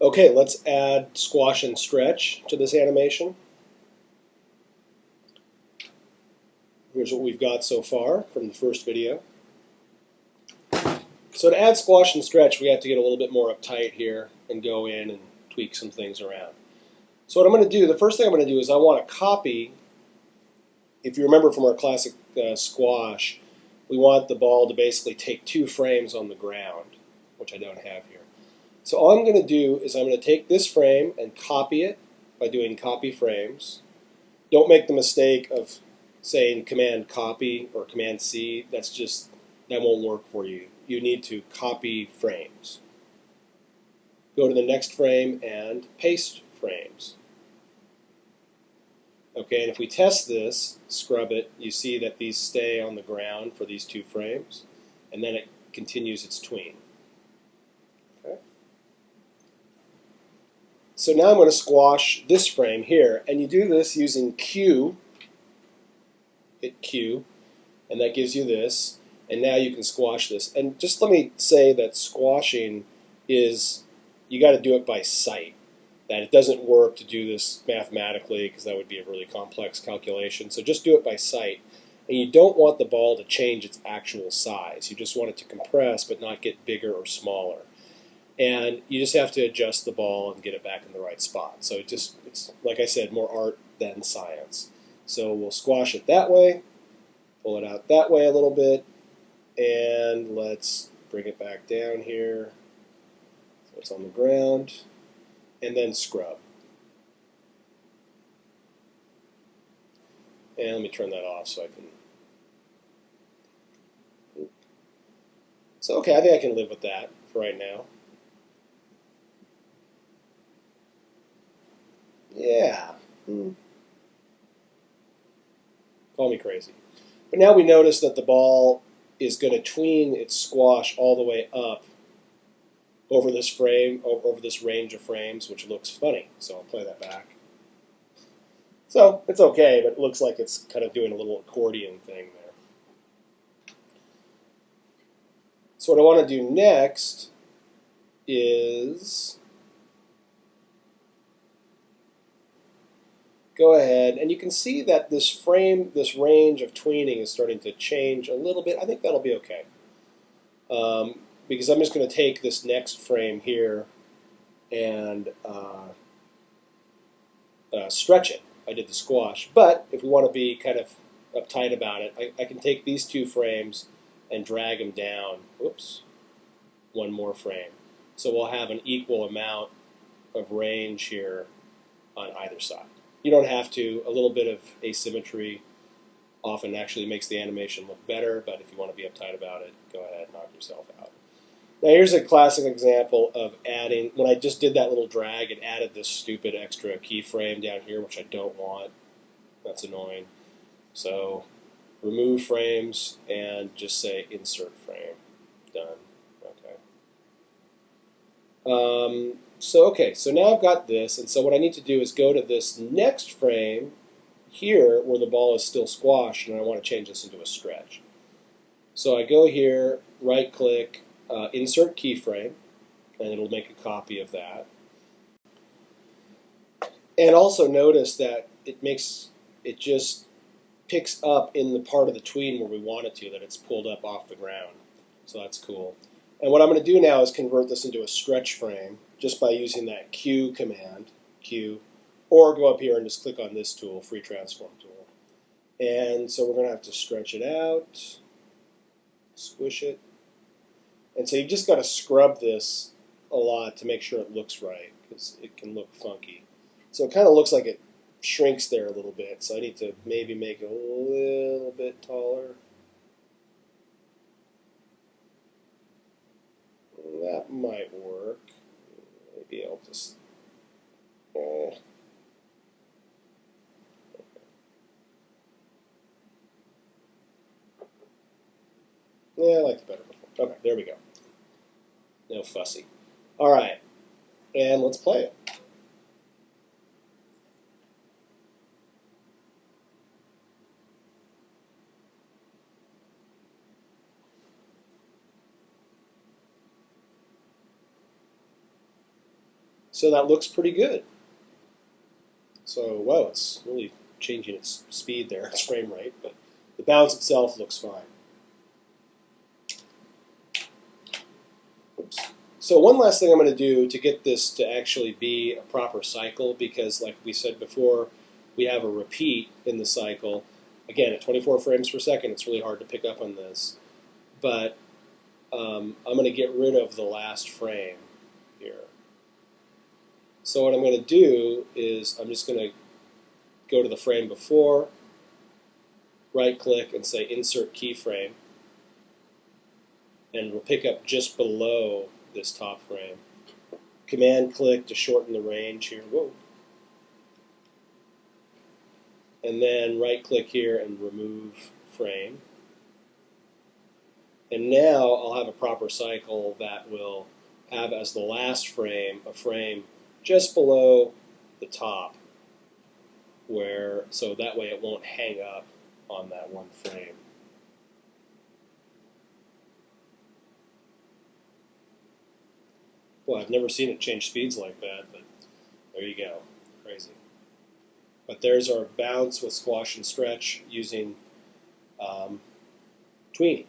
Okay, let's add squash and stretch to this animation. Here's what we've got so far from the first video. So to add squash and stretch, we have to get a little bit more uptight here and go in and tweak some things around. So what I'm going to do, the first thing I'm going to do is I want to copy, if you remember from our classic squash, we want the ball to basically take 2 frames on the ground, which I don't have here. So all I'm going to do is I'm going to take this frame and copy it by doing copy frames. Don't make the mistake of saying Command copy or Command C. That won't work for you. You need to copy frames. Go to the next frame and paste frames. Okay, and if we test this, scrub it, you see that these stay on the ground for these 2 frames, and then it continues its tween. Okay. So now I'm going to squash this frame here, and you do this using Q, hit Q, and that gives you this, and now you can squash this. And just let me say that squashing is, you got to do it by sight. That it doesn't work to do this mathematically because that would be a really complex calculation. So just do it by sight. And you don't want the ball to change its actual size. You just want it to compress but not get bigger or smaller. And you just have to adjust the ball and get it back in the right spot. So it's like I said, more art than science. So we'll squash it that way, pull it out that way a little bit, and let's bring it back down here so it's on the ground. And then scrub. And let me turn that off so I can. So okay, I think I can live with that for right now. Yeah. Call me crazy. But now we notice that the ball is going to tween its squash all the way up over this frame, over this range of frames, which looks funny. So I'll play that back. So it's okay, but it looks like it's kind of doing a little accordion thing there. So what I want to do next is go ahead, and you can see that this frame, this range of tweening is starting to change a little bit. I think that'll be okay. Because I'm just going to take this next frame here and stretch it. I did the squash. But if we want to be kind of uptight about it, I can take these 2 frames and drag them down. Whoops. 1 more frame. So we'll have an equal amount of range here on either side. You don't have to. A little bit of asymmetry often actually makes the animation look better, but if you want to be uptight about it, go ahead and knock yourself out. Now here's a classic example of adding, when I just did that little drag, it added this stupid extra keyframe down here, which I don't want. That's annoying. So remove frames and just say insert frame. Done. Okay. So now I've got this, and so what I need to do is go to this next frame here where the ball is still squashed, and I want to change this into a stretch. So I go here, right-click, insert keyframe, and it'll make a copy of that. And also notice that it just picks up in the part of the tween where we want it to, that it's pulled up off the ground. So that's cool. And what I'm going to do now is convert this into a stretch frame just by using that Q command, Q, or go up here and just click on this tool, Free Transform tool. And so we're going to have to stretch it out, squish it. And so you've just got to scrub this a lot to make sure it looks right, because it can look funky. So it kind of looks like it shrinks there a little bit, so I need to maybe make it a little bit taller. That might work. Maybe I'll just... Yeah, I liked it better before. Okay, there we go. No fussy. All right, and let's play it. So that looks pretty good. So, wow, it's really changing its speed there, its frame rate, but the bounce itself looks fine. Oops. So one last thing I'm going to do to get this to actually be a proper cycle, because like we said before, we have a repeat in the cycle. Again, at 24 frames per second, it's really hard to pick up on this. But I'm going to get rid of the last frame here. So what I'm going to do is I'm just going to go to the frame before, right-click, and say Insert Keyframe. And we'll pick up just below this top frame. Command-click to shorten the range here. Whoa. And then right-click here and remove frame. And now I'll have a proper cycle that will have as the last frame a frame just below the top, so that way it won't hang up on that one frame. Well, I've never seen it change speeds like that, but there you go. Crazy. But there's our bounce with squash and stretch using Tweenie.